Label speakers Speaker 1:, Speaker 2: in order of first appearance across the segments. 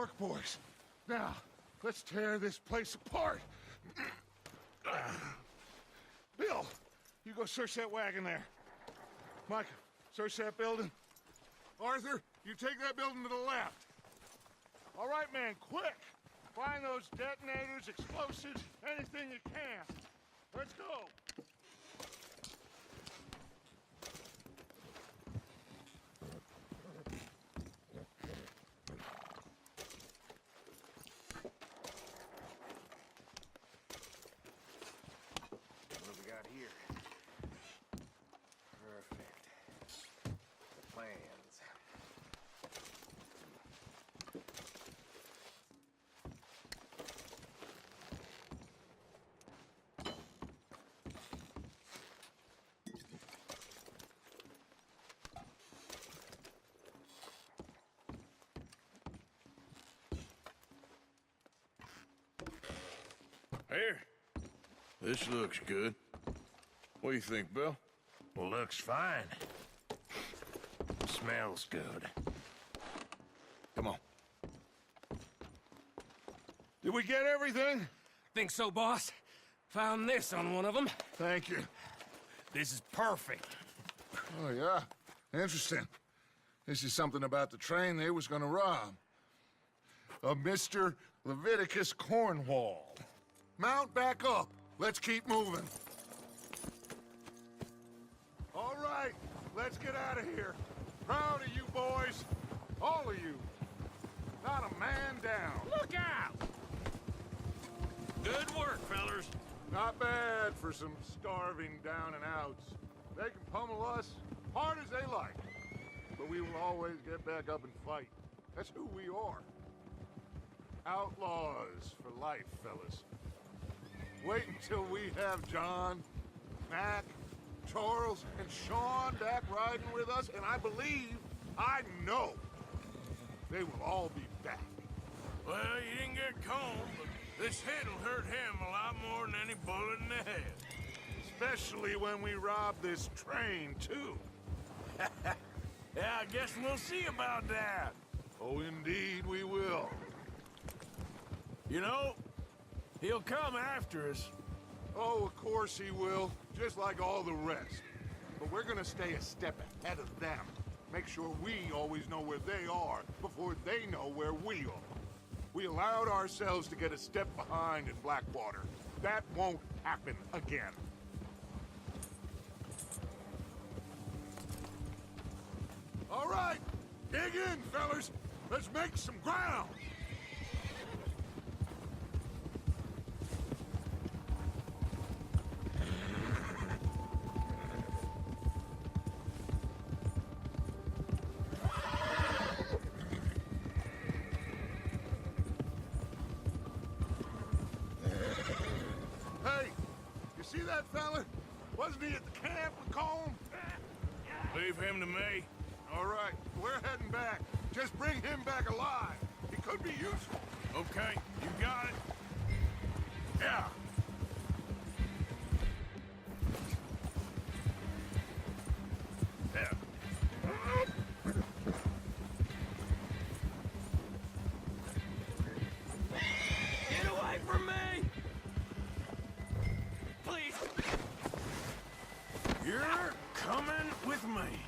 Speaker 1: work, boys. Now, let's tear this place apart. Bill, you go search that wagon there. Mike, search that building. Arthur, you take that building to the left. All right, man, quick! Find those detonators, explosives, anything you can. Let's go!
Speaker 2: What have we got here? Perfect. Plans.
Speaker 3: Here. This looks good. What do you think, Bill?
Speaker 2: Well, looks fine. Smells good.
Speaker 3: Come on.
Speaker 1: Did we get everything?
Speaker 4: Think so, boss? Found this on one of them.
Speaker 1: Thank you.
Speaker 4: This is perfect.
Speaker 1: Oh, yeah? Interesting. This is something about the train they was gonna rob. A Mr. Leviticus Cornwall. Mount back up. Let's keep moving. All right, let's get out of here. Proud of you boys. All of you. Not a man down.
Speaker 4: Look out! Good work, fellers.
Speaker 1: Not bad for some starving down and outs. They can pummel us hard as they like. But we will always get back up and fight. That's who we are. Outlaws for life, fellas. Wait until we have John, Mac, Charles, and Sean back riding with us, and I believe, I know, they will all be back.
Speaker 3: Well, you didn't get Colm, but this hit'll hurt him a lot more than any bullet in the head.
Speaker 1: Especially when we rob this train, too.
Speaker 3: Yeah, I guess we'll see about that.
Speaker 1: Oh, indeed we will.
Speaker 3: You know, he'll come after us.
Speaker 1: Oh, of course he will, just like all the rest. But we're gonna stay a step ahead of them. Make sure we always know where they are before they know where we are. We allowed ourselves to get a step behind in Blackwater. That won't happen again. All right, dig in, fellas. Let's make some ground. Hey, you see that fella? Wasn't he at the camp with Colm?
Speaker 3: Leave him to me.
Speaker 1: All right, we're heading back. Just bring him back alive. He could be useful.
Speaker 3: Okay, you got it.
Speaker 1: Yeah.
Speaker 3: Yeah.
Speaker 4: Get away from me! Please!
Speaker 3: You're coming with me.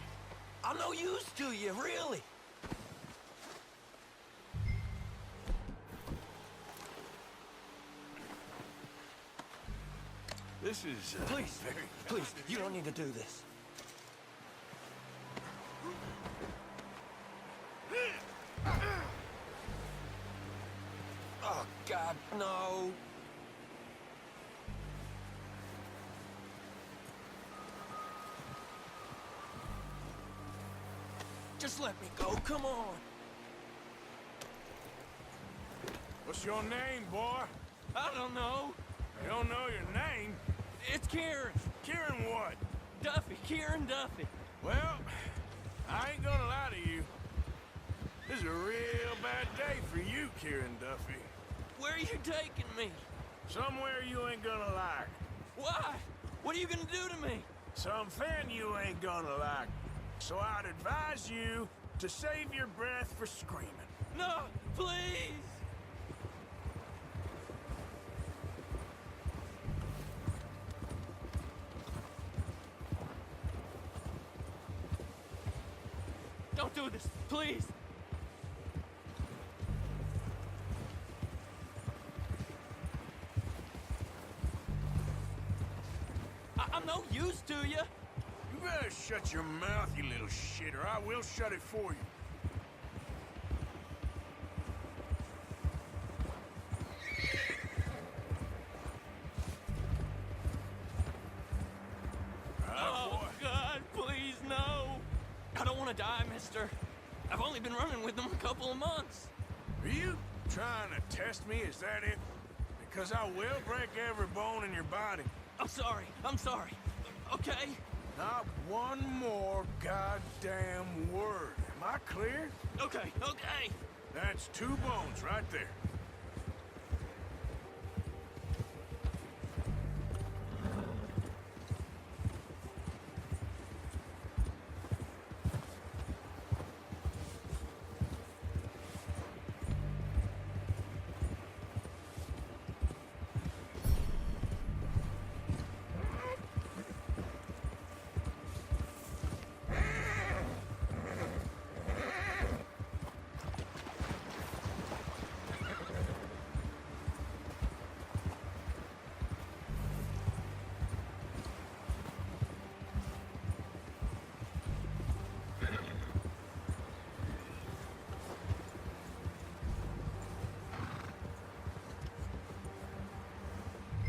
Speaker 4: I'm no use to you, really.
Speaker 3: This is,
Speaker 4: Please, please, you don't need to do this. Oh, God, no. Just let me go, come on.
Speaker 3: What's your name, boy?
Speaker 4: I don't know.
Speaker 3: You don't know your name?
Speaker 4: It's Kieran.
Speaker 3: Kieran what?
Speaker 4: Duffy, Kieran Duffy.
Speaker 3: Well, I ain't gonna lie to you. This is a real bad day for you, Kieran Duffy.
Speaker 4: Where are you taking me?
Speaker 3: Somewhere you ain't gonna like.
Speaker 4: Why? What are you gonna do to me?
Speaker 3: Something you ain't gonna like. So I'd advise you to save your breath for screaming.
Speaker 4: No, please!
Speaker 5: Don't do this, please. I'm no use to you.
Speaker 3: You better shut your mouth, you little shit, or I will shut it for you.
Speaker 5: Oh, God, please, no. I don't want to die, mister. I've only been running with them a couple of months.
Speaker 3: Are you trying to test me? Is that it? Because I will break every bone in your body.
Speaker 5: I'm sorry. Okay?
Speaker 3: Not one more goddamn word. Am I clear?
Speaker 5: Okay.
Speaker 3: That's 2 bones right there.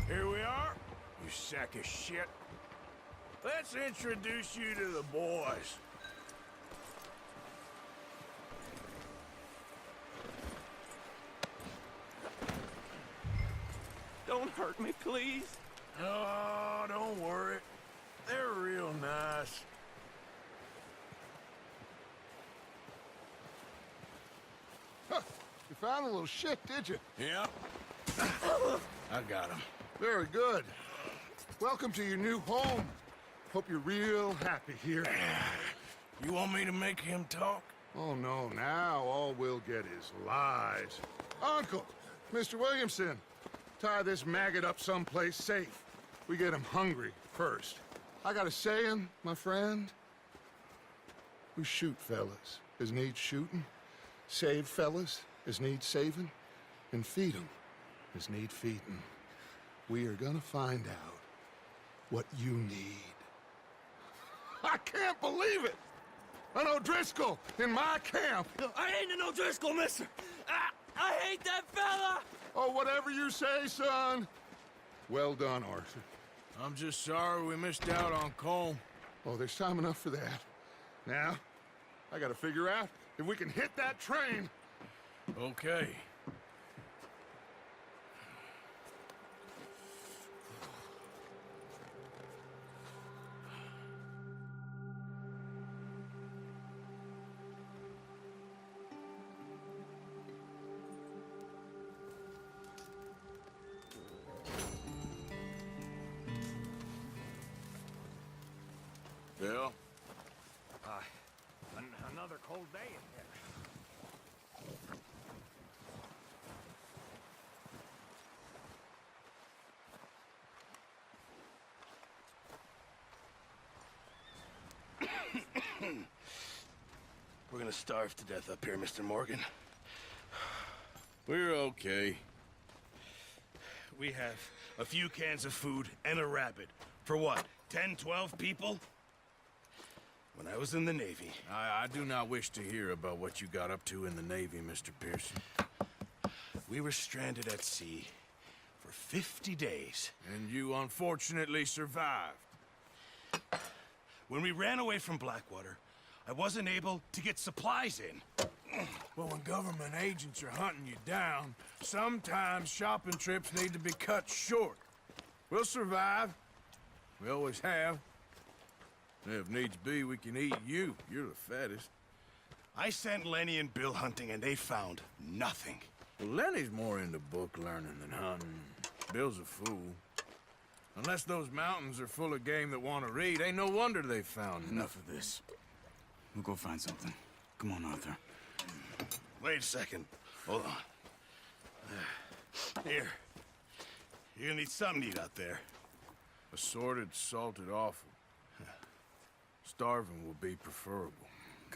Speaker 3: Here we are, you sack of shit. Let's introduce you to the boys.
Speaker 5: Don't hurt me, please.
Speaker 3: Oh, don't worry. They're real nice.
Speaker 1: Huh, you found a little shit, did you?
Speaker 3: Yeah. I got him.
Speaker 1: Very good. Welcome to your new home. Hope you're real happy here.
Speaker 3: You want me to make him talk?
Speaker 1: Oh, no, now all we'll get is lies. Uncle, Mr. Williamson, tie this maggot up someplace safe. We get him hungry first. I got a saying, my friend. We shoot fellas as need shooting, save fellas as need saving, and feed 'em as need feeding. We are gonna find out what you need. I can't believe it! An O'Driscoll in my camp!
Speaker 5: I ain't an O'Driscoll, mister. I hate that fella!
Speaker 1: Oh, whatever you say, son. Well done, Arthur.
Speaker 3: I'm just sorry we missed out on Colm.
Speaker 1: Oh, there's time enough for that. Now, I gotta figure out if we can hit that train.
Speaker 3: Okay. Bill?
Speaker 2: Another cold day in here.
Speaker 6: We're gonna starve to death up here, Mr. Morgan.
Speaker 3: We're okay.
Speaker 6: We have a few cans of food and a rabbit. For what, 10, 12 people? When I was in the Navy...
Speaker 3: I do not wish to hear about what you got up to in the Navy, Mr. Pearson.
Speaker 6: We were stranded at sea for 50 days.
Speaker 3: And you unfortunately survived.
Speaker 6: When we ran away from Blackwater, I wasn't able to get supplies in.
Speaker 3: Well, when government agents are hunting you down, sometimes shopping trips need to be cut short. We'll survive. We always have. If needs be, we can eat you. You're the fattest.
Speaker 6: I sent Lenny and Bill hunting, and they found nothing.
Speaker 3: Well, Lenny's more into book learning than hunting. Bill's a fool. Unless those mountains are full of game that want to read, ain't no wonder they found
Speaker 7: Enough of this. We'll go find something. Come on, Arthur.
Speaker 6: Wait a second. Hold on. Here. You're gonna need something to eat out there.
Speaker 3: Assorted, salted offal. Starving will be preferable.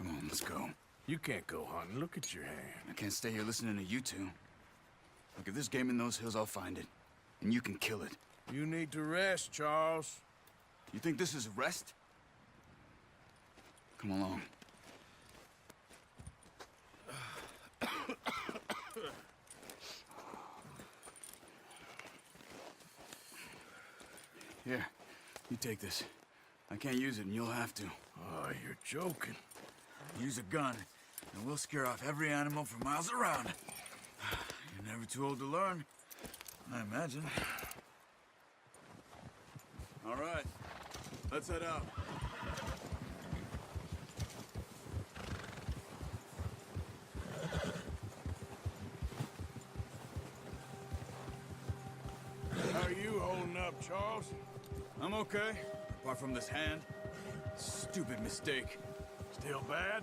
Speaker 7: Come on, let's go.
Speaker 3: You can't go hunting. Look at your hand.
Speaker 7: I can't stay here listening to you two. Look, if there's game in those hills, I'll find it. And you can kill it.
Speaker 3: You need to rest, Charles.
Speaker 7: You think this is rest? Come along. Here, you take this. I can't use it, and you'll have to.
Speaker 3: Oh, you're joking.
Speaker 7: Use a gun, and we'll scare off every animal for miles around. You're never too old to learn, I imagine. All right, let's head out.
Speaker 3: How are you holding up, Charles?
Speaker 7: I'm okay, apart from this hand. Stupid mistake.
Speaker 3: Still bad?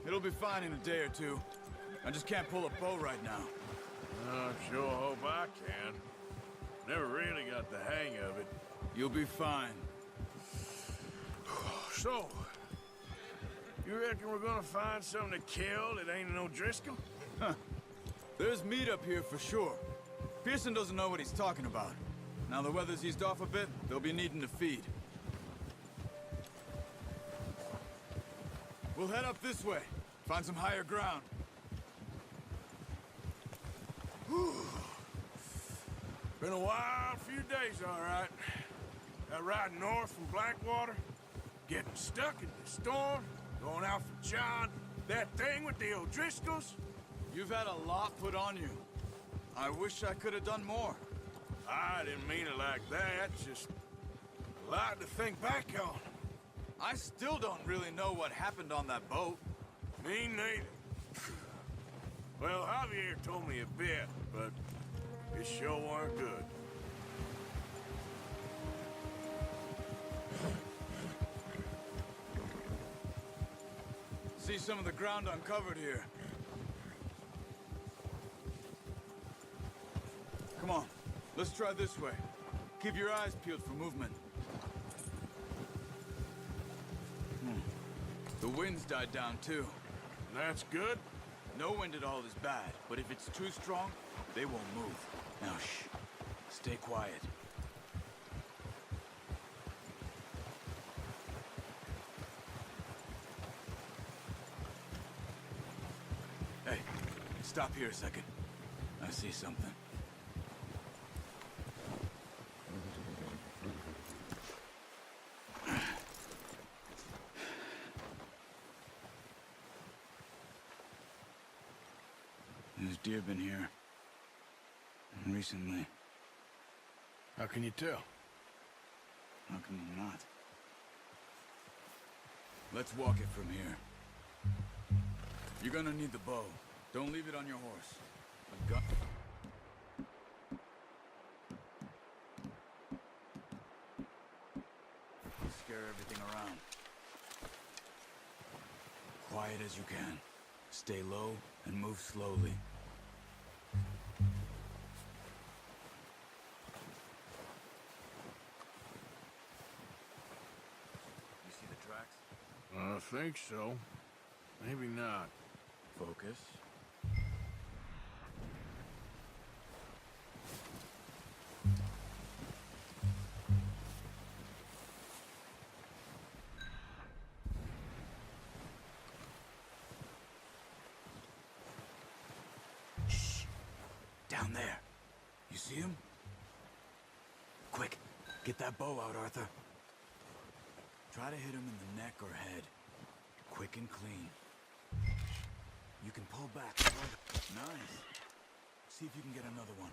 Speaker 7: It'll be fine in a day or two. I just can't pull a bow right now.
Speaker 3: I sure hope I can. Never really got the hang of it.
Speaker 7: You'll be fine.
Speaker 3: So, you reckon we're gonna find something to kill that ain't no Driscoll?
Speaker 7: There's meat up here for sure. Pearson doesn't know what he's talking about. Now the weather's eased off a bit, they'll be needing to feed. We'll head up this way. Find some higher ground.
Speaker 3: Been a wild few days, all right. That ride north from Blackwater, getting stuck in the storm, going out for John, that thing with the O'Driscolls.
Speaker 7: You've had a lot put on you. I wish I could have done more.
Speaker 3: I didn't mean it like that, just a lot to think back on.
Speaker 7: I still don't really know what happened on that boat.
Speaker 3: Me neither. Well, Javier told me a bit, but it sure weren't good.
Speaker 7: See some of the ground uncovered here. Come on, let's try this way. Keep your eyes peeled for movement. The wind's died down too.
Speaker 3: That's good.
Speaker 7: No wind at all is bad, but if it's too strong, they won't move. Now shh, stay quiet. Hey, stop here a second. I see something. There's deer been here. Recently.
Speaker 3: How can you tell?
Speaker 7: How can you not? Let's walk it from here. You're gonna need the bow. Don't leave it on your horse. A gun. Scare everything around. Quiet as you can. Stay low and move slowly. You see the tracks?
Speaker 3: I think so. Maybe not.
Speaker 7: Focus. Shh. Down there. You see him? Quick, get that bow out, Arthur. Try to hit him in the neck or head. Quick and clean. You can pull back. Nice. See if you can get another one.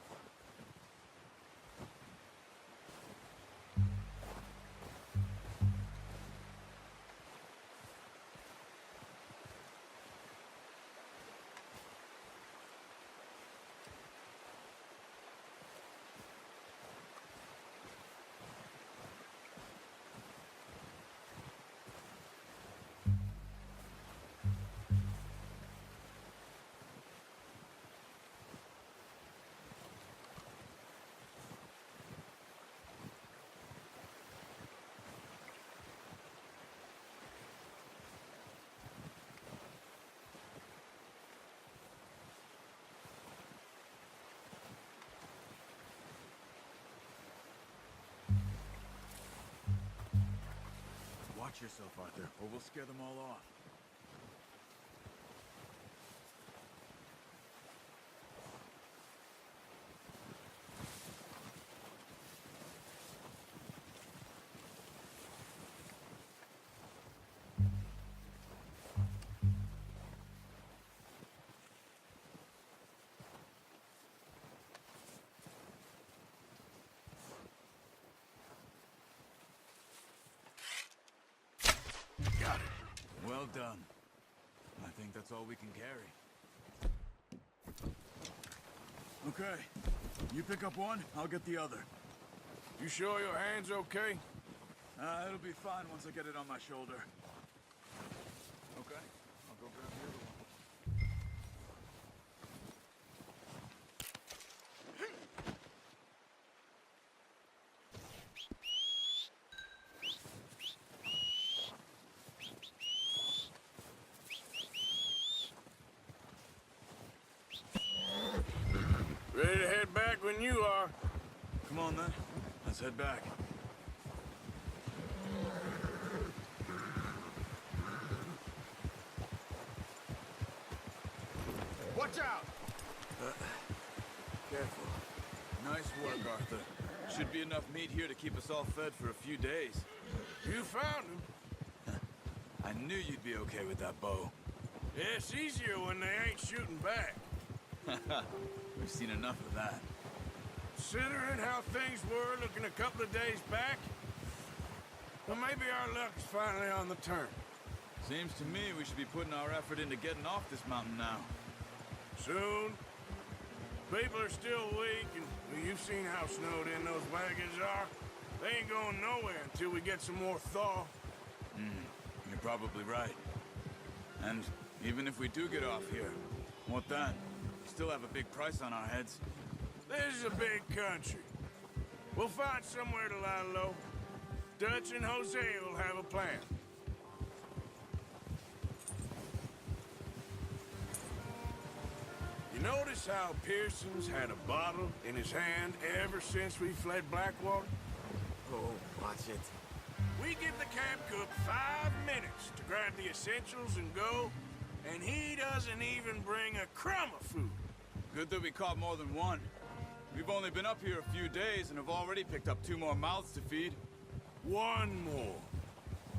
Speaker 7: Watch yourself, Arthur, or we'll scare them all off.
Speaker 3: Got it.
Speaker 7: Well done. I think that's all we can carry. Okay. You pick up one, I'll get the other.
Speaker 3: You sure your hand's okay?
Speaker 7: It'll be fine once I get it on my shoulder. Okay, I'll go grab the other one.
Speaker 3: Ready to head back when you are.
Speaker 7: Come on then, let's head back.
Speaker 2: Watch out!
Speaker 7: Careful. Nice work, Arthur. Should be enough meat here to keep us all fed for a few days.
Speaker 3: You found him.
Speaker 7: I knew you'd be okay with that bow.
Speaker 3: Yeah, it's easier when they ain't shooting back.
Speaker 7: We've seen enough of that.
Speaker 3: Considering how things were looking a couple of days back, well, maybe our luck's finally on the turn.
Speaker 7: Seems to me we should be putting our effort into getting off this mountain now.
Speaker 3: Soon. People are still weak, and well, you've seen how snowed in those wagons are. They ain't going nowhere until we get some more thaw.
Speaker 7: You're probably right. And even if we do get off here, what then? Still have a big price on our heads.
Speaker 3: This is a big country. We'll find somewhere to lie low. Dutch and Jose will have a plan. You notice how Pearson's had a bottle in his hand ever since we fled Blackwater?
Speaker 2: Oh, watch it.
Speaker 3: We give the camp cook 5 minutes to grab the essentials and go, and he doesn't even bring a crumb of food.
Speaker 7: Good that we caught more than one. We've only been up here a few days and have already picked up 2 more mouths to feed.
Speaker 3: One more.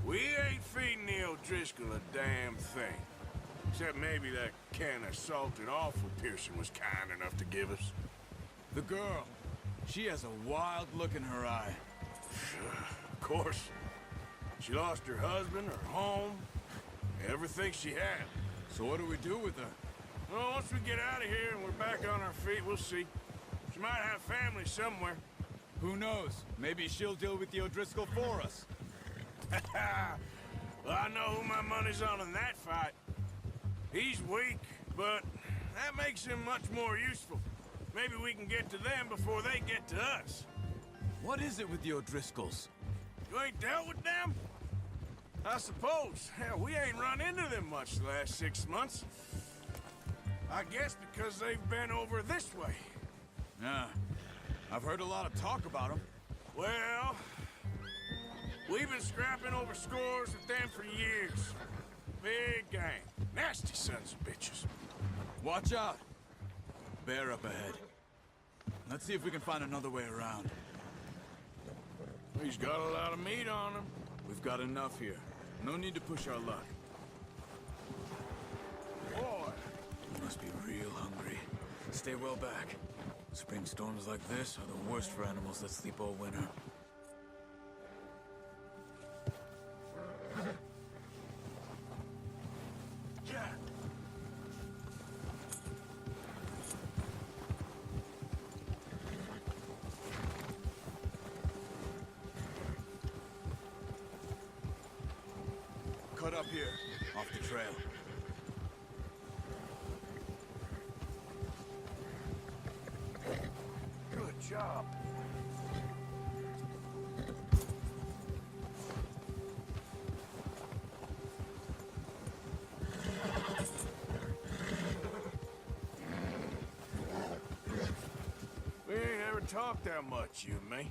Speaker 3: We ain't feeding the O'Driscoll a damn thing. Except maybe that can of salted offal Pearson was kind enough to give us.
Speaker 7: The girl. She has a wild look in her eye.
Speaker 3: Of course. She lost her husband, her home, everything she had.
Speaker 7: So what do we do with her?
Speaker 3: Well, once we get out of here and we're back on our feet, we'll see. She might have family somewhere.
Speaker 7: Who knows? Maybe she'll deal with the O'Driscoll for us.
Speaker 3: Well, I know who my money's on in that fight. He's weak, but that makes him much more useful. Maybe we can get to them before they get to us.
Speaker 7: What is it with the O'Driscolls?
Speaker 3: You ain't dealt with them? I suppose. Hell, we ain't run into them much the last 6 months. I guess because they've been over this way.
Speaker 7: Yeah. I've heard a lot of talk about them.
Speaker 3: Well, we've been scrapping over scores with them for years. Big gang. Nasty sons of bitches.
Speaker 7: Watch out. Bear up ahead. Let's see if we can find another way around.
Speaker 3: He's got a lot of meat on him.
Speaker 7: We've got enough here. No need to push our luck.
Speaker 3: Boy,
Speaker 7: You must be real hungry. Stay well back. Spring storms like this are the worst for animals that sleep all winter.
Speaker 3: Jack.
Speaker 7: Cut up here, off the trail.
Speaker 3: Good job. We ain't ever talked that much, you and me.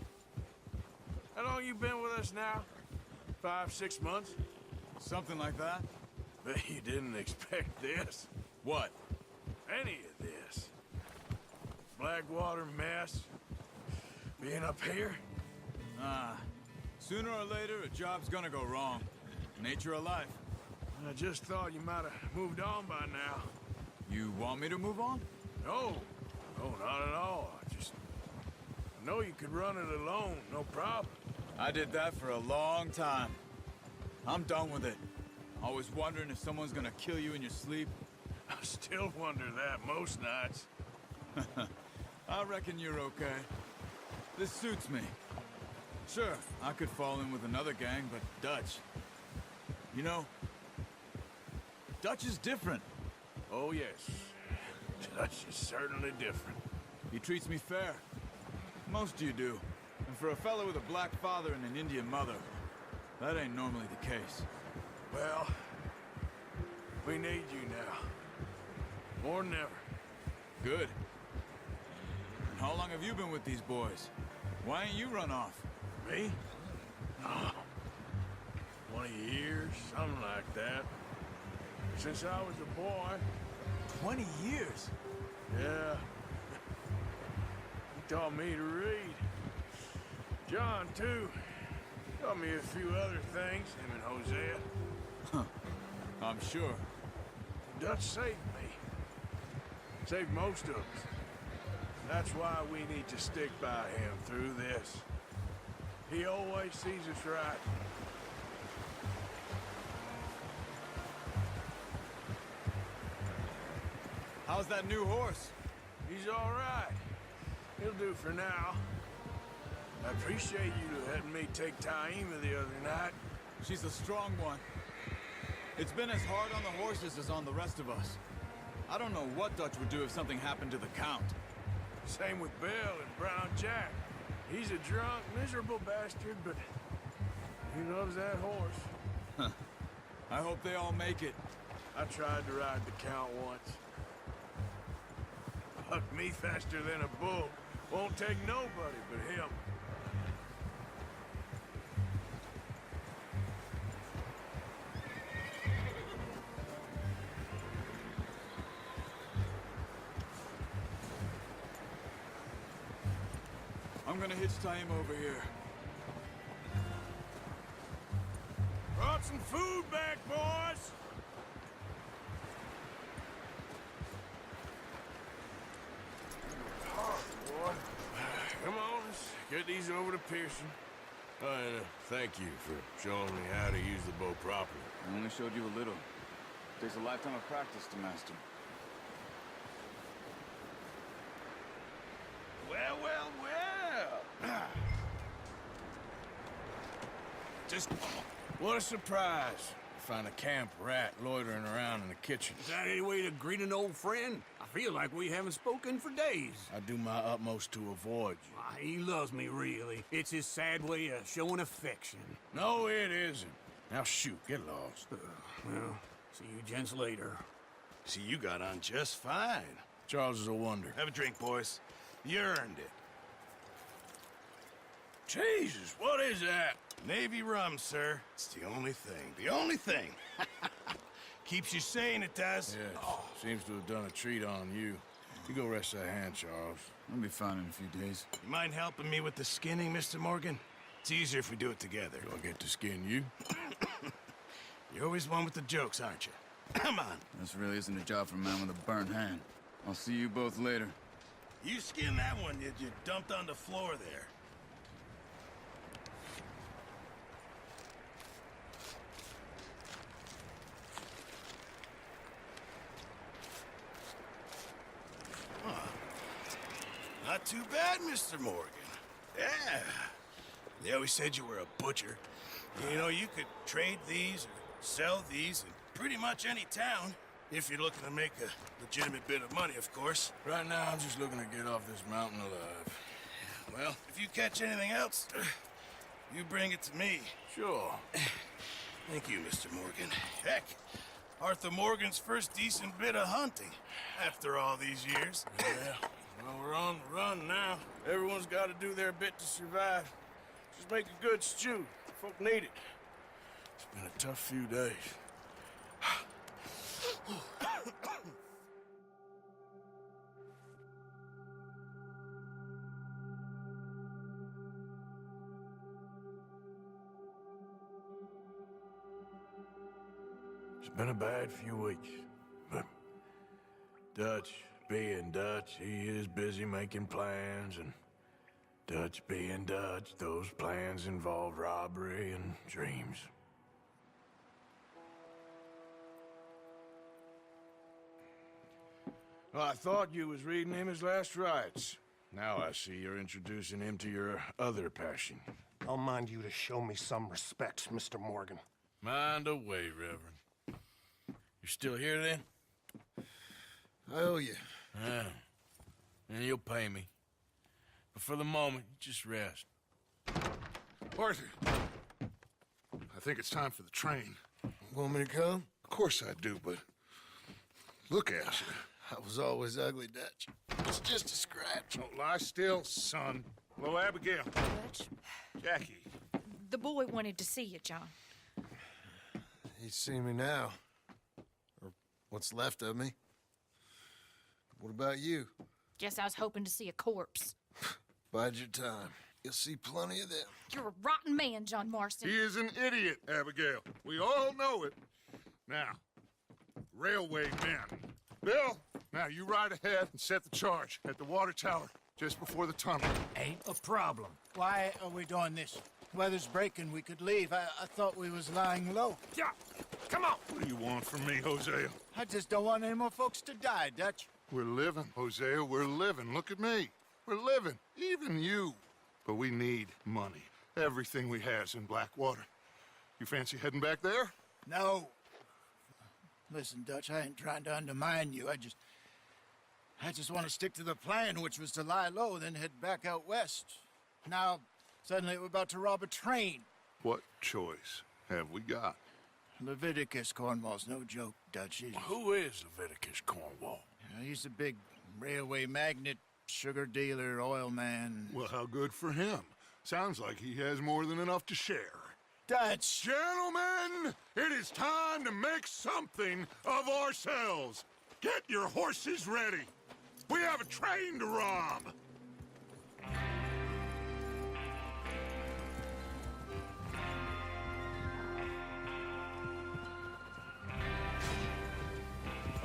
Speaker 3: How long you been with us now? 5, 6 months?
Speaker 7: Something like that?
Speaker 3: Bet you didn't expect this.
Speaker 7: What?
Speaker 3: Any of this. Blackwater mess. Being up here?
Speaker 7: Sooner or later, a job's gonna go wrong. Nature of life.
Speaker 3: I just thought you might have moved on by now.
Speaker 7: You want me to move on?
Speaker 3: No. No, not at all. I know you could run it alone, no problem.
Speaker 7: I did that for a long time. I'm done with it. Always wondering if someone's gonna kill you in your sleep.
Speaker 3: I still wonder that most nights.
Speaker 7: I reckon you're okay. This suits me. Sure, I could fall in with another gang, but Dutch... You know, Dutch is different.
Speaker 3: Oh, yes. Dutch is certainly different.
Speaker 7: He treats me fair. Most of you do. And for a fellow with a black father and an Indian mother, that ain't normally the case.
Speaker 3: Well, we need you now. More than ever.
Speaker 7: Good. And how long have you been with these boys? Why ain't you run off?
Speaker 3: Me? Oh, 20 years, something like that. Since I was a boy.
Speaker 7: 20 years?
Speaker 3: Yeah. He taught me to read. John, too. Taught me a few other things, him and Hosea.
Speaker 7: I'm sure.
Speaker 3: Dutch saved me. Saved most of us. That's why we need to stick by him through this. He always sees us right.
Speaker 7: How's that new horse?
Speaker 3: He's all right. He'll do for now. I appreciate you letting me take Taima the other night.
Speaker 7: She's a strong one. It's been as hard on the horses as on the rest of us. I don't know what Dutch would do if something happened to the Count.
Speaker 3: Same with Bill and Brown Jack. He's a drunk, miserable bastard, but he loves that horse.
Speaker 7: I hope they all make it.
Speaker 3: I tried to ride the Count once. Bucked me faster than a bull. Won't take nobody but him.
Speaker 7: I'm gonna hitch Taima over here.
Speaker 3: Brought some food back, boys! Boy. Come on, let's get these over to Pearson. And thank you for showing me how to use the bow properly.
Speaker 7: I only showed you a little. Takes a lifetime of practice to master.
Speaker 3: Well, well, well!
Speaker 6: Just...
Speaker 3: What a surprise. Find a camp rat loitering around in the kitchen.
Speaker 4: Is that any way to greet an old friend? I feel like we haven't spoken for days.
Speaker 3: I do my utmost to avoid you.
Speaker 4: Ah, he loves me, really. It's his sad way of showing affection.
Speaker 3: No, it isn't. Now shoot, get lost.
Speaker 4: Well, see you gents later.
Speaker 6: See, you got on just fine.
Speaker 3: Charles is a wonder.
Speaker 6: Have a drink, boys. You earned it.
Speaker 3: Jesus, what is that?
Speaker 6: Navy rum, sir. It's the only thing. The only thing. Keeps you sane, it does.
Speaker 3: Yes, seems to have done a treat on you. You go rest that hand, Charles.
Speaker 7: I'll be fine in a few days.
Speaker 6: You mind helping me with the skinning, Mr. Morgan? It's easier if we do it together.
Speaker 3: Do I get to skin you?
Speaker 6: You're always one with the jokes, aren't you? Come on.
Speaker 7: This really isn't a job for a man with a burnt hand. I'll see you both later.
Speaker 6: You skinned that one you dumped on the floor there. Not too bad, Mr. Morgan. Yeah. They always said you were a butcher. You know, you could trade these or sell these in pretty much any town. If you're looking to make a legitimate bit of money, of course.
Speaker 3: Right now, I'm just looking to get off this mountain alive.
Speaker 6: Well, if you catch anything else, you bring it to me.
Speaker 3: Sure.
Speaker 6: Thank you, Mr. Morgan. Heck, Arthur Morgan's first decent bit of hunting after all these years.
Speaker 3: Yeah. Well, we're on the run now. Everyone's got to do their bit to survive. Just make a good stew. Folk need it. Been a tough few days. It's been a bad few weeks, but Dutch being Dutch, he is busy making plans, and Dutch being Dutch, those plans involve robbery and dreams. Well, I thought you was reading him his last rites. Now I see you're introducing him to your other passion.
Speaker 8: I'll mind you to show me some respect, Mr. Morgan.
Speaker 3: Mind away, Reverend. You still here, then?
Speaker 6: I owe you.
Speaker 3: Yeah. And you'll pay me. But for the moment, just rest.
Speaker 1: Arthur, I think it's time for the train.
Speaker 6: Want me to come?
Speaker 1: Of course I do, but look at you.
Speaker 6: I was always ugly, Dutch. It's just a scratch.
Speaker 1: Don't lie still, son. Hello, Abigail.
Speaker 9: Dutch,
Speaker 1: Jackie.
Speaker 9: the boy wanted to see you, John.
Speaker 6: He's seen me now. Or what's left of me. What about you?
Speaker 9: Guess I was hoping to see a corpse.
Speaker 6: Bide your time. You'll see plenty of them.
Speaker 9: You're a rotten man, John Marston.
Speaker 1: He is an idiot, Abigail. We all know it. Now, railway men. Bill, now you ride ahead and set the charge at the water tower just before the tunnel.
Speaker 10: Ain't a problem. Why are we doing this? Weather's breaking, we could leave. I thought we was lying low.
Speaker 1: Yeah, come on. What do you want from me, Hosea?
Speaker 10: I just don't want any more folks to die, Dutch.
Speaker 1: We're living, Hosea, we're living. Look at me. We're living, even you. But we need money. Everything we has in Blackwater. You fancy heading back there?
Speaker 10: No. Listen, Dutch, I ain't trying to undermine you. I just want to stick to the plan, which was to lie low, then head back out west. Now, suddenly we're about to rob a train.
Speaker 1: What choice have we got?
Speaker 10: Leviticus Cornwall's no joke, Dutch.
Speaker 3: Who is Leviticus Cornwall?
Speaker 10: He's a big railway magnate, sugar dealer, oil man.
Speaker 1: Well, how good for him. Sounds like he has more than enough to share.
Speaker 10: Dutch!
Speaker 1: Gentlemen, it is time to make something of ourselves. Get your horses ready. We have a train to rob.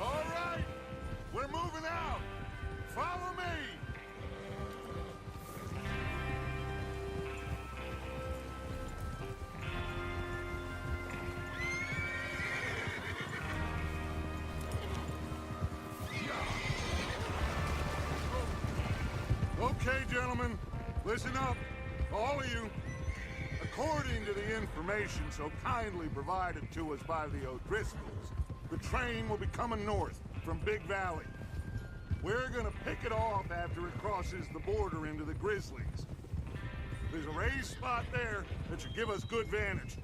Speaker 1: All right, we're moving out. Follow me. Okay, gentlemen, listen up, all of you. According to the information so kindly provided to us by the O'Driscolls, the train will be coming north from Big Valley. We're gonna pick it off after it crosses the border into the Grizzlies. There's a raised spot there that should give us good vantage.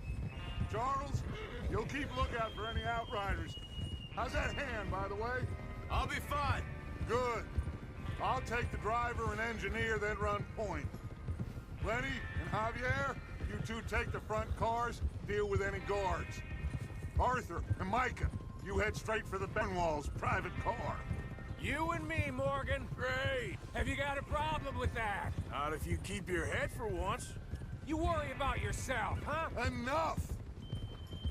Speaker 1: Charles, you'll keep lookout for any outriders. How's that hand, by the way?
Speaker 2: I'll be fine.
Speaker 1: Good. I'll take the driver and engineer, then run point. Lenny and Javier, you two take the front cars, deal with any guards. Arthur and Micah, you head straight for the Benwall's private car.
Speaker 4: You and me, Morgan.
Speaker 3: Great!
Speaker 4: Have you got a problem with that?
Speaker 3: Not if you keep your head for once.
Speaker 4: You worry about yourself, huh?
Speaker 1: Enough!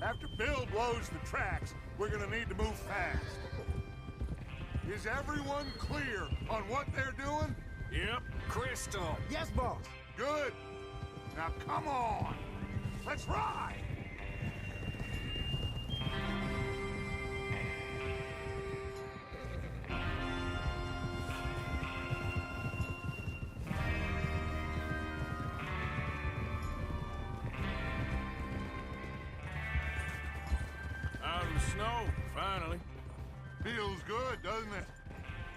Speaker 1: After Bill blows the tracks, we're gonna need to move fast. Is everyone clear on what they're doing?
Speaker 3: Yep.
Speaker 4: Crystal.
Speaker 10: Yes, boss.
Speaker 1: Good. Now come on. Let's ride.
Speaker 3: Out in the snow, finally.
Speaker 1: Feels good, doesn't it?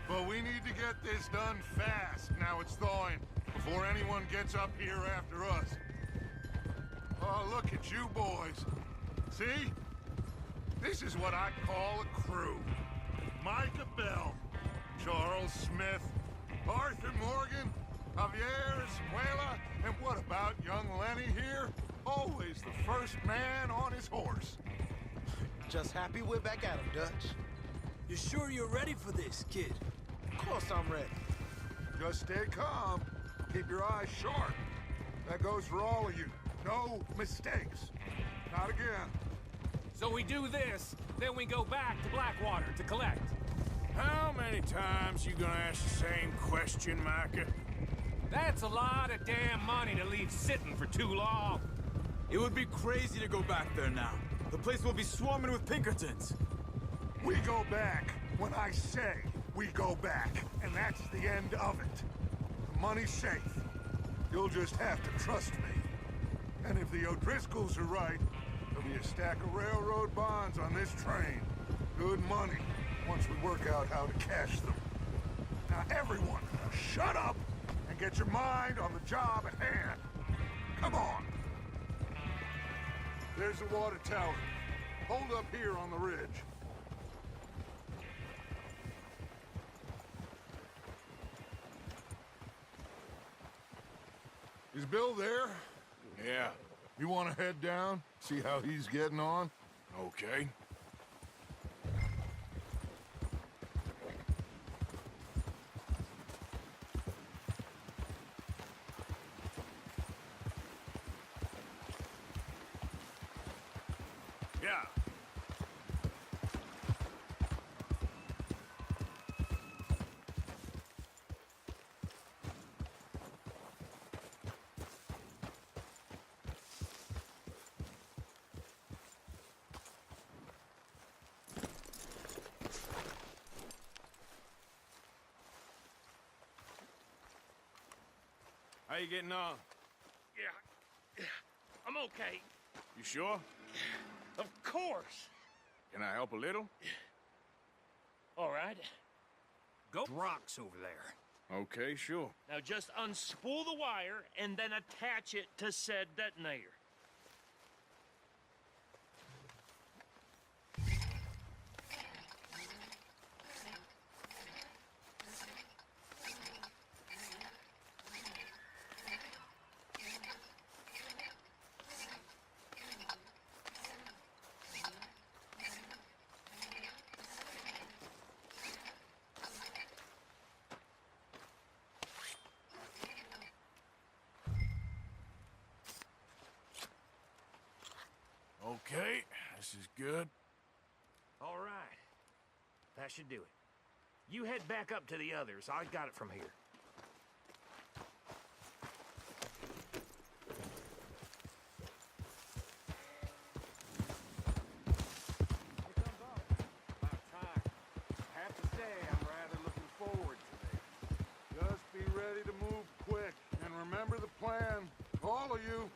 Speaker 1: But we need to get this done fast, now it's thawing, before anyone gets up here after us. Oh, look at you boys. See? This is what I call a crew. Micah Bell, Charles Smith, Arthur Morgan, Javier Escuela, and what about young Lenny here? Always the first man on his horse.
Speaker 2: Just happy we're back at him, Dutch.
Speaker 7: You sure you're ready for this, kid?
Speaker 2: Of course I'm ready.
Speaker 1: Just stay calm. Keep your eyes sharp. That goes for all of you. No mistakes. Not again.
Speaker 5: So we do this, then we go back to Blackwater to collect.
Speaker 3: How many times you gonna ask the same question, Micah?
Speaker 5: That's a lot of damn money to leave sitting for too long.
Speaker 7: It would be crazy to go back there now. The place will be swarming with Pinkertons.
Speaker 1: We go back when I say we go back, and that's the end of it. The money's safe. You'll just have to trust me. And if the O'Driscolls are right, there'll be a stack of railroad bonds on this train. Good money, once we work out how to cash them. Now everyone, shut up and get your mind on the job at hand. Come on. There's the water tower. Hold up here on the ridge. Is Bill there?
Speaker 3: Yeah.
Speaker 1: You want to head down? See how he's getting on?
Speaker 3: Okay. Yeah. How you getting on?
Speaker 5: Yeah, I'm okay.
Speaker 3: You sure?
Speaker 5: Of course.
Speaker 3: Can I help a little?
Speaker 5: All right. Go rocks over there.
Speaker 3: Okay, sure.
Speaker 5: Now just unspool the wire and then attach it to said detonator.
Speaker 3: Okay, this is good.
Speaker 5: All right. That should do it. You head back up to the others. I got it from here.
Speaker 1: About time. I have to say, I'm rather looking forward to this. Just be ready to move quick. And remember the plan. All of you,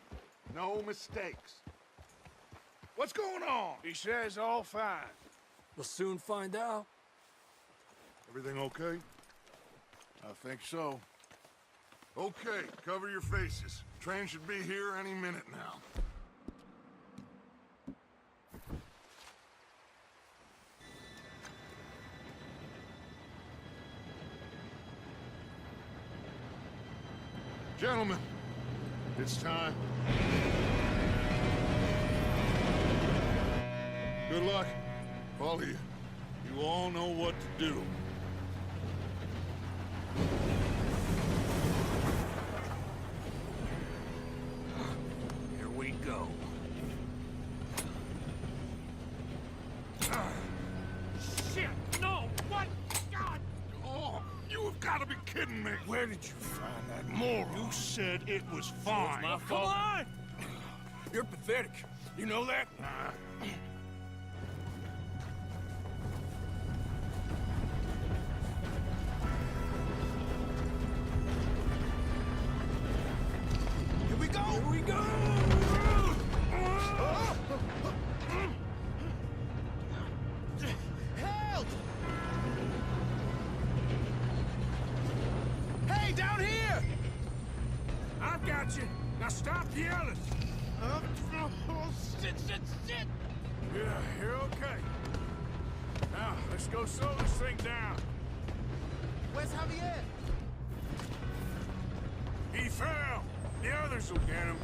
Speaker 1: no mistakes. What's going on?
Speaker 3: He says all fine.
Speaker 7: We'll soon find out.
Speaker 1: Everything okay?
Speaker 3: I think so.
Speaker 1: Okay, cover your faces. Train should be here any minute now. Gentlemen, it's time. Good luck, all of you. You all know what to do.
Speaker 5: Here we go. Shit! No! What? God!
Speaker 1: Oh, you have got to be kidding me.
Speaker 3: Where did you find that moron?
Speaker 1: You said it was fine.
Speaker 3: My fault. Come on! You're pathetic. You know that?
Speaker 2: Here we go!
Speaker 3: Here we go!
Speaker 2: Help! Hey, down here!
Speaker 3: I've got you. Now stop yelling.
Speaker 2: Oh, shit!
Speaker 3: Yeah, you're okay. Now, let's go slow this thing down.
Speaker 2: Where's Javier?
Speaker 3: He fell. The others will get him.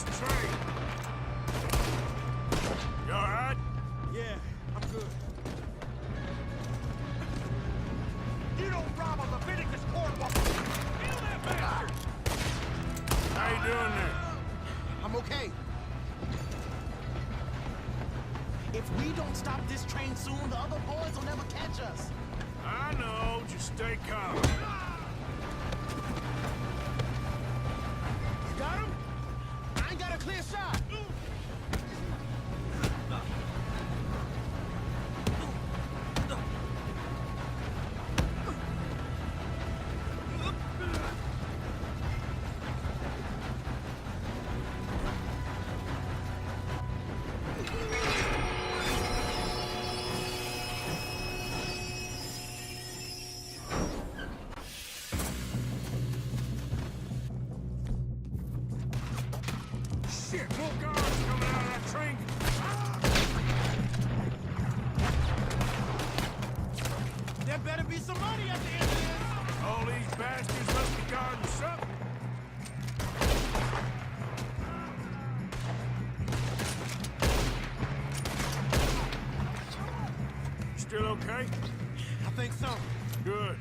Speaker 3: this train. You all right?
Speaker 2: Yeah, I'm good.
Speaker 1: You don't rob a Leviticus court walker! Kill that bastard!
Speaker 3: How you doing there?
Speaker 2: I'm okay. If we don't stop this train soon, the other boys will never catch us.
Speaker 3: I know, just stay calm.
Speaker 2: You got him? I ain't got a clear shot.
Speaker 3: Shit, more guards coming out of that train.
Speaker 2: There better be some money at the end of this.
Speaker 3: All these bastards must be guarding something. Still okay?
Speaker 2: I think so.
Speaker 3: Good.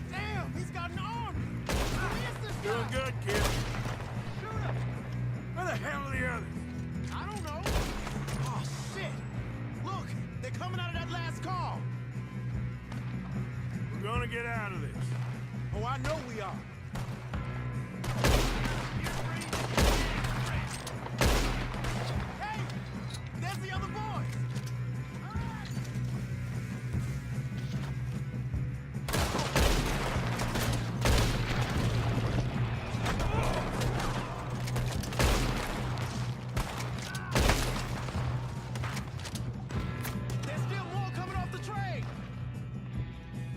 Speaker 2: Damn, he's got an arm. Who is this
Speaker 3: Doing
Speaker 2: guy?
Speaker 3: good, kid.
Speaker 2: Shoot him.
Speaker 3: Where the hell are the others?
Speaker 2: I don't know. Oh, shit. Look, they're coming out of that last car.
Speaker 3: We're gonna get out of this.
Speaker 2: Oh, I know we are. Hey, there's the other boys. There's still more coming off the train.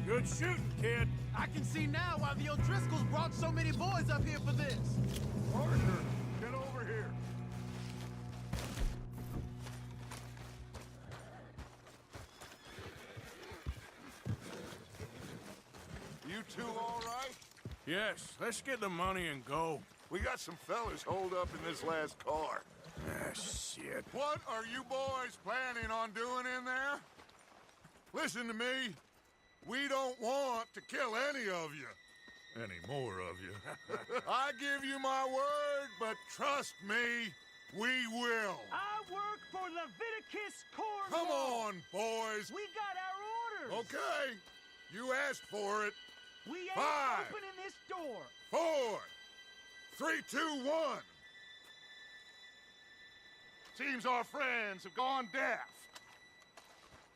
Speaker 3: Good shooting, kid.
Speaker 2: I can see now why the O'Driscolls brought so many boys up here for this.
Speaker 1: Parker, get over here. You two all right?
Speaker 3: Yes, let's get the money and go.
Speaker 1: We got some fellas holed up in this last car.
Speaker 3: Ah, shit.
Speaker 1: What are you boys planning on doing in there? Listen to me. We don't want to kill any of you. Any more of you. I give you my word, but trust me, we will.
Speaker 11: I work for Leviticus Corps.
Speaker 1: Come on, boys.
Speaker 11: We got our orders.
Speaker 1: Okay. You asked for it.
Speaker 11: We ain't
Speaker 1: 5,
Speaker 11: opening this door.
Speaker 1: 4, 3, 2, 1. Seems our friends have gone deaf.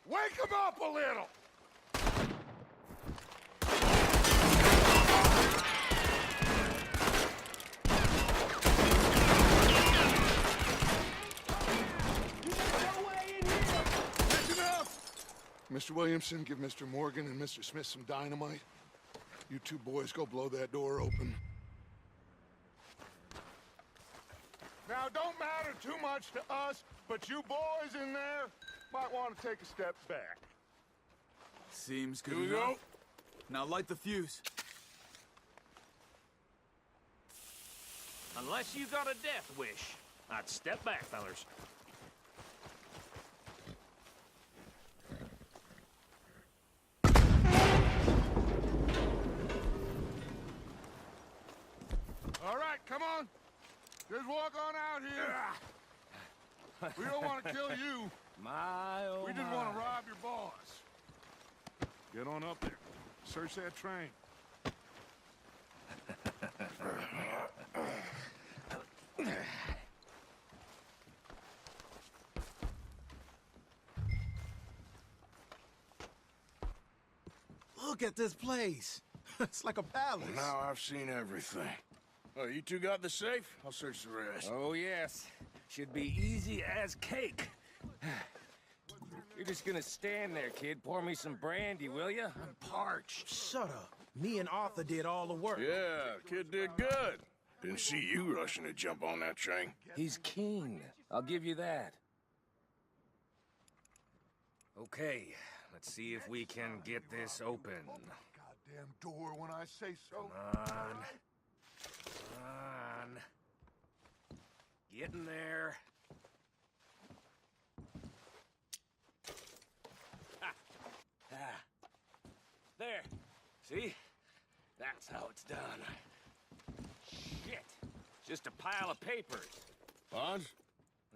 Speaker 1: Wake them up a little. That's enough! Mr. Williamson, give Mr. Morgan and Mr. Smith some dynamite. You two boys go blow that door open. Now, don't matter too much to us, but you boys in there might want to take a step back.
Speaker 7: Seems good
Speaker 3: Here we
Speaker 7: enough.
Speaker 3: go.
Speaker 7: Now light the fuse.
Speaker 5: Unless you got a death wish, I'd step back, fellers.
Speaker 1: All right, come on. Just walk on out here. We don't want to kill you.
Speaker 5: My, oh
Speaker 1: We just want to rob your boss. Get on up there. Search that train.
Speaker 2: Look at this place. It's like a palace.
Speaker 3: Now I've seen everything. Oh, you two got the safe? I'll search the rest.
Speaker 12: Oh, yes. Should be easy as cake. You're just gonna stand there, kid. Pour me some brandy, will ya? I'm parched.
Speaker 2: Shut up. Me and Arthur did all the work.
Speaker 3: Yeah, kid did good. Didn't see you rushing to jump on that train.
Speaker 12: He's keen. I'll give you that. Okay, let's see if we can get this open.
Speaker 1: Goddamn door when I say so.
Speaker 12: Come on. Come on. Getting there. There. See? That's how it's done. Shit. Just a pile of papers.
Speaker 3: Bonds?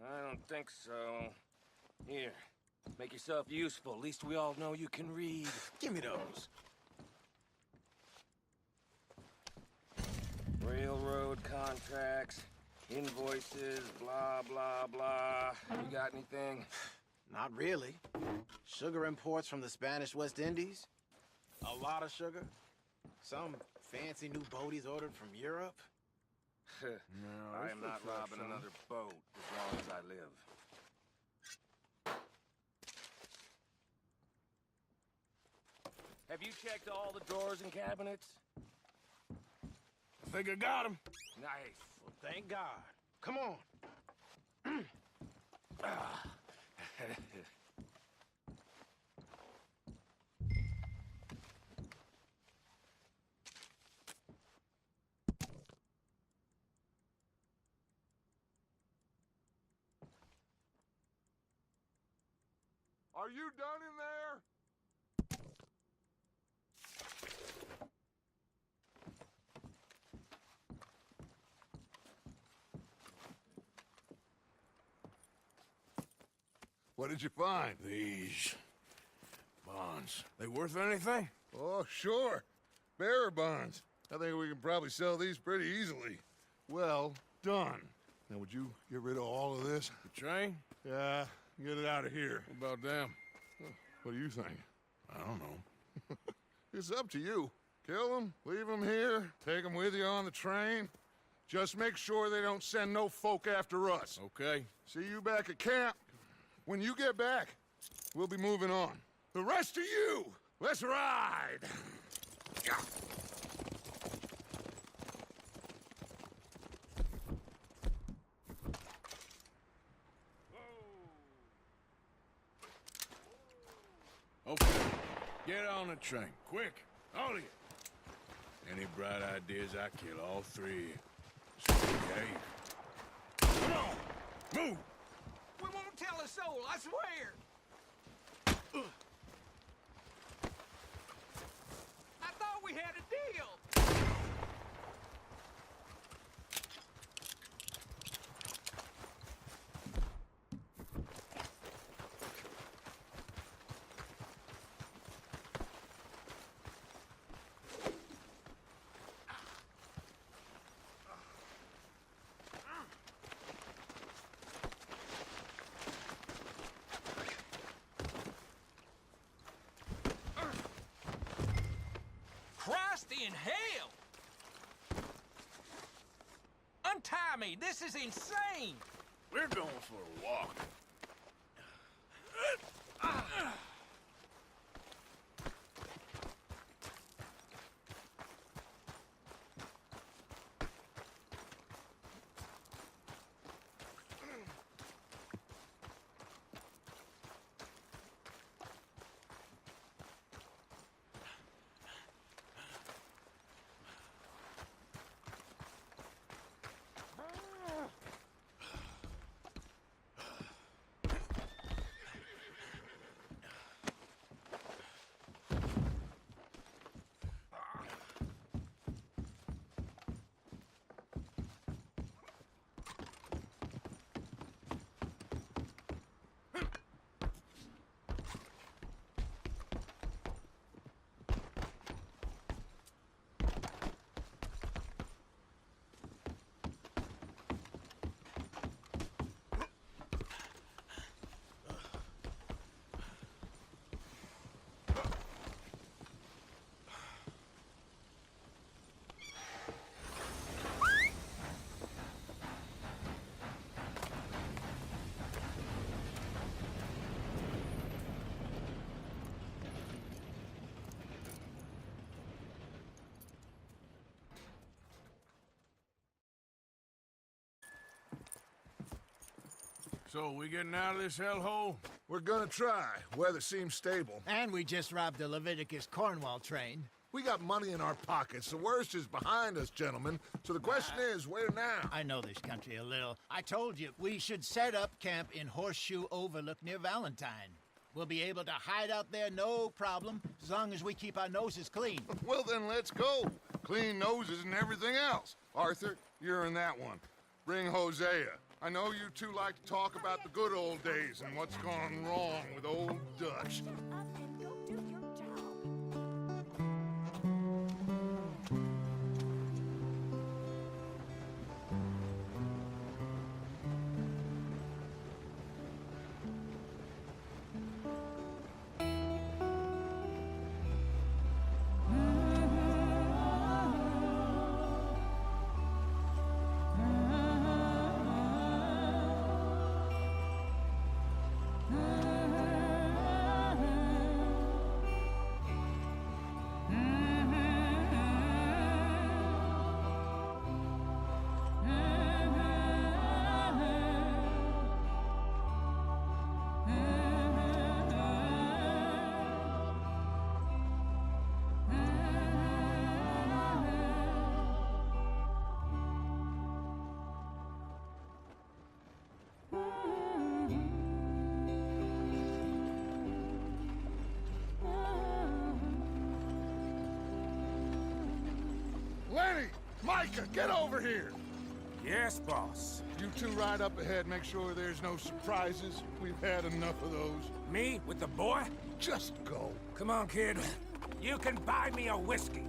Speaker 12: I don't think so. Here. Make yourself useful. At least we all know you can read.
Speaker 6: Give me those.
Speaker 12: Railroad contracts, invoices, blah, blah, blah. You got anything?
Speaker 2: Not really. Sugar imports from the Spanish West Indies. A lot of sugar. Some fancy new boat he's ordered from Europe.
Speaker 12: I am not robbing another boat as long as I live. Have you checked all the drawers and cabinets?
Speaker 3: I think I got him.
Speaker 12: Nice.
Speaker 2: Well, thank God. Come on.
Speaker 1: Are you done in there? What did you find?
Speaker 3: These bonds. They worth anything?
Speaker 1: Oh, sure. Bearer bonds. I think we can probably sell these pretty easily. Well done. Now, would you get rid of all of this?
Speaker 3: The train?
Speaker 1: Yeah, get it out of here.
Speaker 3: What about them?
Speaker 1: What do you think?
Speaker 3: I don't know.
Speaker 1: It's up to you. Kill them, leave them here, take them with you on the train. Just make sure they don't send no folk after us.
Speaker 3: Okay.
Speaker 1: See you back at camp. When you get back, we'll be moving on. The rest of you, let's ride! Yeah.
Speaker 3: Okay. Get on the train. Quick. All of you. Any bright ideas, I kill all three. So behave. Come on! Move!
Speaker 4: We won't tell a soul, I swear! I thought we had a deal! Christ in hell! Untie me! This is insane!
Speaker 3: We're going for a walk. So, we getting out of this hellhole?
Speaker 1: We're gonna try. Weather seems stable.
Speaker 10: And we just robbed the Leviticus Cornwall train.
Speaker 1: We got money in our pockets. The worst is behind us, gentlemen. So the question is, where now?
Speaker 10: I know this country a little. I told you, we should set up camp in Horseshoe Overlook near Valentine. We'll be able to hide out there, no problem, as long as we keep our noses clean.
Speaker 1: Well, then let's go. Clean noses and everything else. Arthur, you're in that one. Bring Hosea. I know you two like to talk about the good old days and what's gone wrong with old Dutch. Lenny! Micah, get over here!
Speaker 12: Yes, boss.
Speaker 1: You two ride up ahead, make sure there's no surprises. We've had enough of those.
Speaker 12: Me with the boy?
Speaker 1: Just go.
Speaker 12: Come on, kid. You can buy me a whiskey.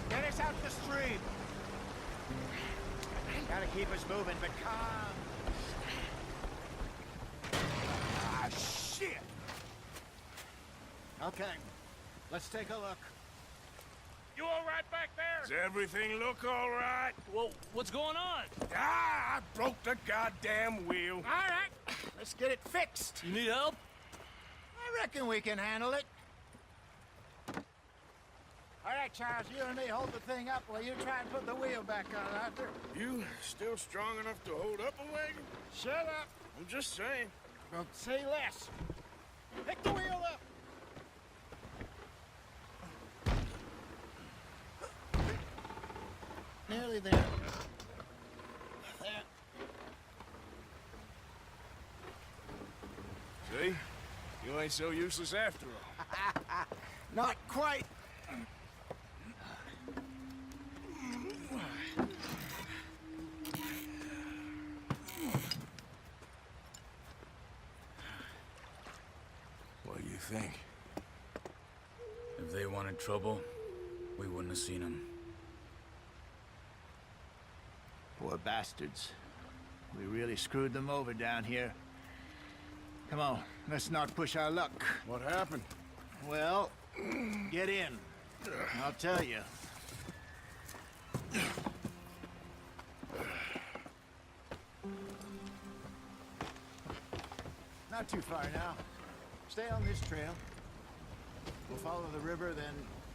Speaker 10: Get us out the stream. Gotta keep us moving, but calm.
Speaker 12: Ah, shit!
Speaker 10: Okay, let's take a look.
Speaker 12: You all right back there?
Speaker 3: Does everything look all right?
Speaker 5: Well, what's going on?
Speaker 3: Ah, I broke the goddamn wheel.
Speaker 10: All right, let's get it fixed.
Speaker 5: You need help?
Speaker 10: I reckon we can handle it. All right, Charles, you and me hold the thing up while you try and put the wheel back on, Arthur.
Speaker 3: You still strong enough to hold up a wagon?
Speaker 10: Shut up.
Speaker 3: I'm just saying.
Speaker 10: Well, say less. Pick the wheel up. Nearly there. There.
Speaker 3: See? You ain't so useless after all.
Speaker 10: Not quite.
Speaker 3: What do you think?
Speaker 7: If they wanted trouble, we wouldn't have seen them.
Speaker 10: Poor bastards. We really screwed them over down here. Come on, let's not push our luck.
Speaker 3: What happened?
Speaker 10: Well, get in. I'll tell you. Not too far now. Stay on this trail. We'll follow the river, then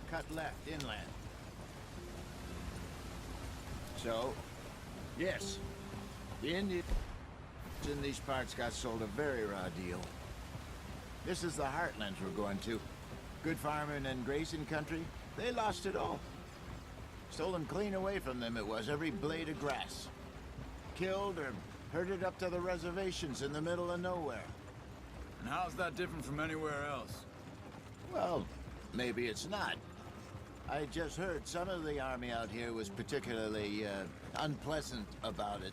Speaker 10: cut left inland. So, yes, the Indians in these parts got sold a very raw deal. This is the heartlands we're going to. Good farming and grazing country, they lost it all. Stolen clean away from them it was, every blade of grass. Killed or herded up to the reservations in the middle of nowhere.
Speaker 7: And how's that different from anywhere else?
Speaker 10: Well, maybe it's not. I just heard some of the army out here was particularly, unpleasant about it.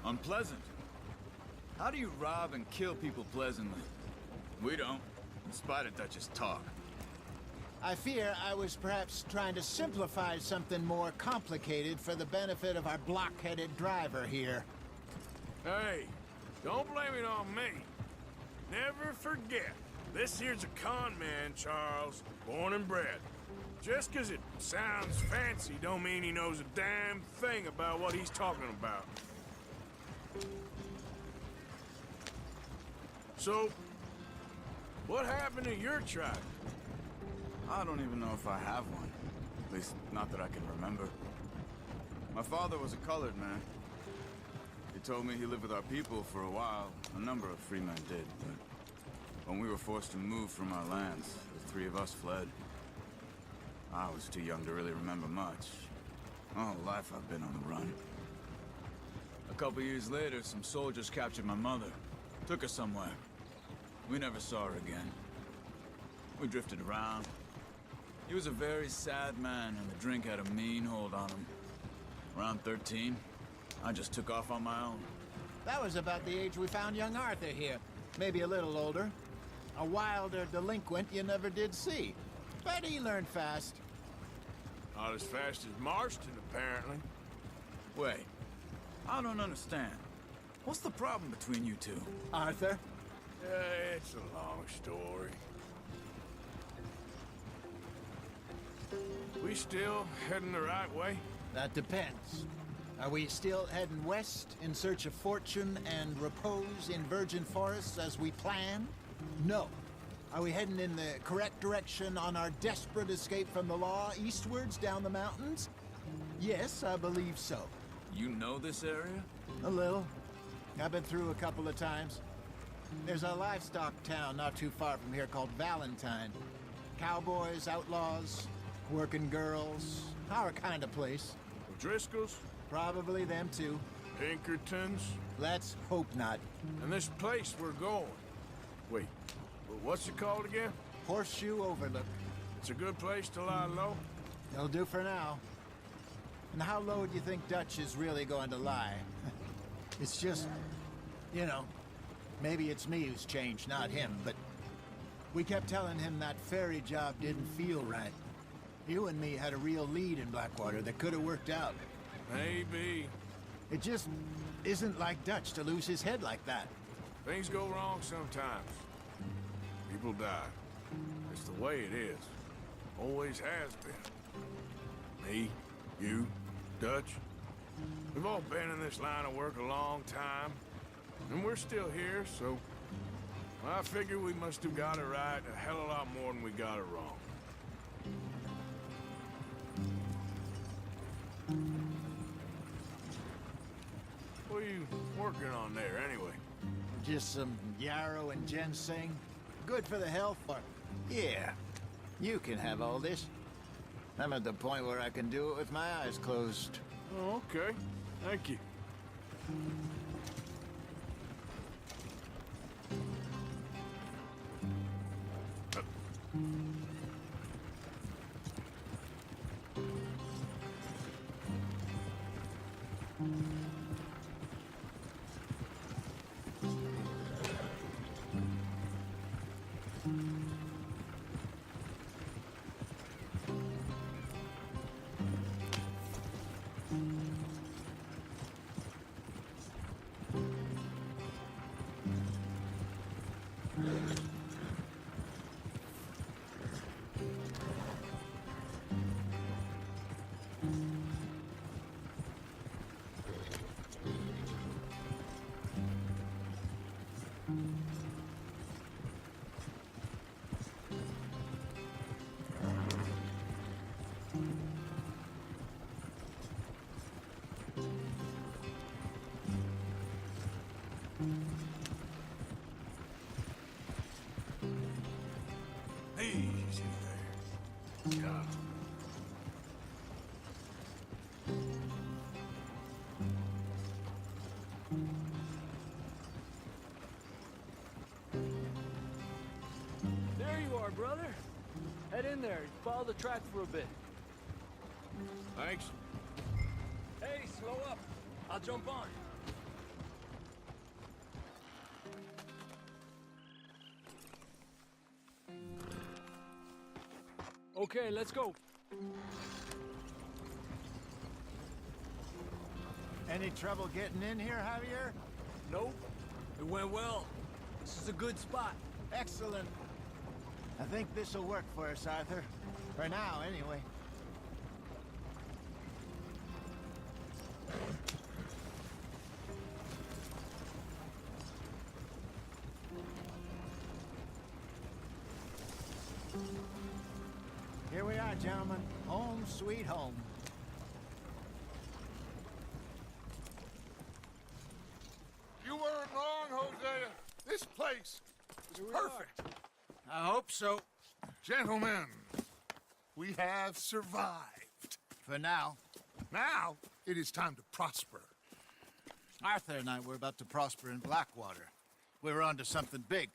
Speaker 7: Unpleasant? How do you rob and kill people pleasantly? We don't, in spite of Dutch's talk.
Speaker 10: I fear I was perhaps trying to simplify something more complicated for the benefit of our block-headed driver here.
Speaker 3: Hey, don't blame it on me. Never forget, this here's a con man, Charles, born and bred. Just 'cause it sounds fancy don't mean he knows a damn thing about what he's talking about. So, what happened to your tribe?
Speaker 7: I don't even know if I have one. At least, not that I can remember. My father was a colored man. He told me he lived with our people for a while. A number of free men did, but when we were forced to move from our lands, the three of us fled. I was too young to really remember much. My whole life I've been on the run. A couple years later, some soldiers captured my mother. Took her somewhere. We never saw her again. We drifted around. He was a very sad man, and the drink had a mean hold on him. Around 13, I just took off on my own.
Speaker 10: That was about the age we found young Arthur here. Maybe a little older. A wilder delinquent you never did see. But he learned fast.
Speaker 3: Not as fast as Marston, apparently.
Speaker 7: Wait, I don't understand. What's the problem between you two?
Speaker 10: Arthur?
Speaker 3: It's a long story. We still heading the right way?
Speaker 10: That depends. Are we still heading west in search of fortune and repose in virgin forests as we planned? No. Are we heading in the correct direction on our desperate escape from the law eastwards down the mountains? Yes, I believe so.
Speaker 7: You know this area?
Speaker 10: A little. I've been through a couple of times. There's a livestock town not too far from here called Valentine. Cowboys, outlaws, working girls, our kind of place.
Speaker 3: Driscoll's?
Speaker 10: Probably them too.
Speaker 3: Pinkertons?
Speaker 10: Let's hope not.
Speaker 3: And this place we're going. Wait, what's it called again?
Speaker 10: Horseshoe Overlook.
Speaker 3: It's a good place to lie low?
Speaker 10: It'll do for now. And how low do you think Dutch is really going to lie? It's just, you know, maybe it's me who's changed, not him, but we kept telling him that ferry job didn't feel right. You and me had a real lead in Blackwater that could have worked out.
Speaker 3: Maybe.
Speaker 10: It just isn't like Dutch to lose his head like that.
Speaker 3: Things go wrong sometimes. People die. It's the way it is. Always has been. Me, you, Dutch. We've all been in this line of work a long time. And we're still here, so I figure we must have got it right a hell of a lot more than we got it wrong. What are you working on there, anyway?
Speaker 10: Just some yarrow and ginseng. Good for the health, or... Yeah, you can have all this. I'm at the point where I can do it with my eyes closed.
Speaker 3: Oh, okay. Thank you. Easy there. Yeah.
Speaker 11: There you are, brother. Head in there. Follow the track for a bit.
Speaker 3: Thanks.
Speaker 5: Hey, slow up. I'll jump on.
Speaker 11: Okay, let's go.
Speaker 10: Any trouble getting in here, Javier?
Speaker 11: Nope. It went well. This is a good spot.
Speaker 10: Excellent. I think this'll work for us, Arthur. For now, anyway. Here we are, gentlemen. Home sweet home.
Speaker 1: You weren't wrong, Hosea. This place is perfect.
Speaker 10: I hope so.
Speaker 1: Gentlemen, we have survived.
Speaker 10: For now.
Speaker 1: Now, it is time to prosper.
Speaker 10: Arthur and I were about to prosper in Blackwater. We were onto something big.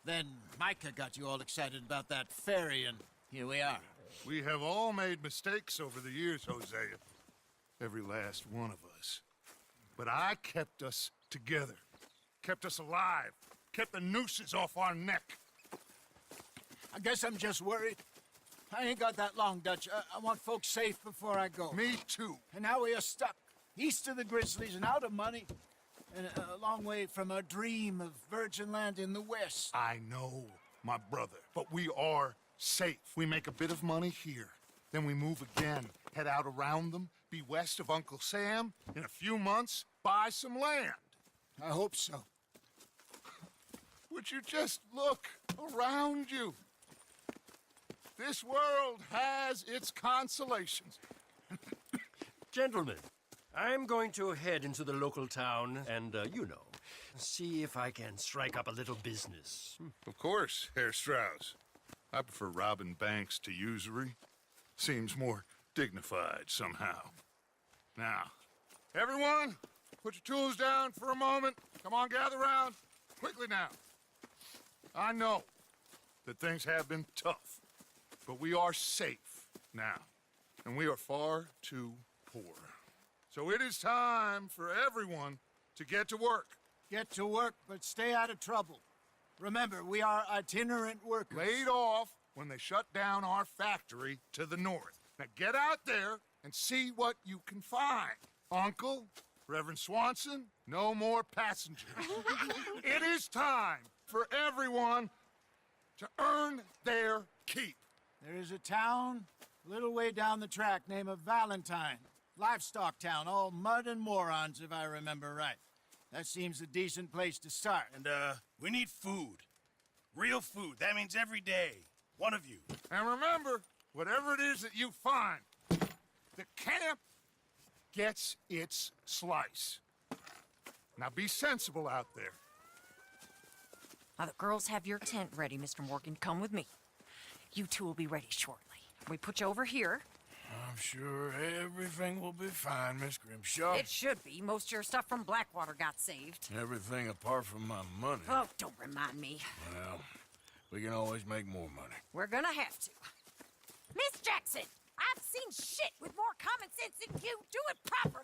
Speaker 10: Then Micah got you all excited about that ferry, and here we are.
Speaker 1: We have all made mistakes over the years, Hosea. Every last one of us. But I kept us together. Kept us alive. Kept the nooses off our neck.
Speaker 10: I guess I'm just worried. I ain't got that long, Dutch. I want folks safe before I go.
Speaker 1: Me too.
Speaker 10: And now we are stuck. East of the Grizzlies and out of money. And a long way from a dream of virgin land in the west.
Speaker 1: I know, my brother. But we are safe. We make a bit of money here. Then we move again. Head out around them. Be west of Uncle Sam. In a few months, buy some land.
Speaker 10: I hope so.
Speaker 1: Would you just look around you? This world has its consolations.
Speaker 13: Gentlemen, I'm going to head into the local town and, see if I can strike up a little business.
Speaker 1: Of course, Herr Strauss. I prefer robbing banks to usury. Seems more dignified somehow. Now, everyone, put your tools down for a moment. Come on, gather round. Quickly now. I know that things have been tough, but we are safe now, and we are far too poor. So it is time for everyone to get to work.
Speaker 10: Get to work, but stay out of trouble. Remember, we are itinerant workers.
Speaker 1: Laid off when they shut down our factory to the north. Now get out there and see what you can find. Uncle, Reverend Swanson, no more passengers. It is time for everyone to earn their keep.
Speaker 10: There is a town a little way down the track named Valentine. Livestock town, all mud and morons, if I remember right. That seems a decent place to start.
Speaker 6: And, we need food. Real food. That means every day. One of you.
Speaker 1: And remember, whatever it is that you find, the camp gets its slice. Now be sensible out there.
Speaker 14: Now, the girls have your tent ready, Mr. Morgan. Come with me. You two will be ready shortly. We put you over here.
Speaker 3: I'm sure everything will be fine, Miss Grimshaw.
Speaker 14: It should be. Most of your stuff from Blackwater got saved.
Speaker 3: Everything apart from my money.
Speaker 14: Oh, don't remind me.
Speaker 3: Well, we can always make more money.
Speaker 14: We're gonna have to. Miss Jackson, I've seen shit with more common sense than you. Do it proper.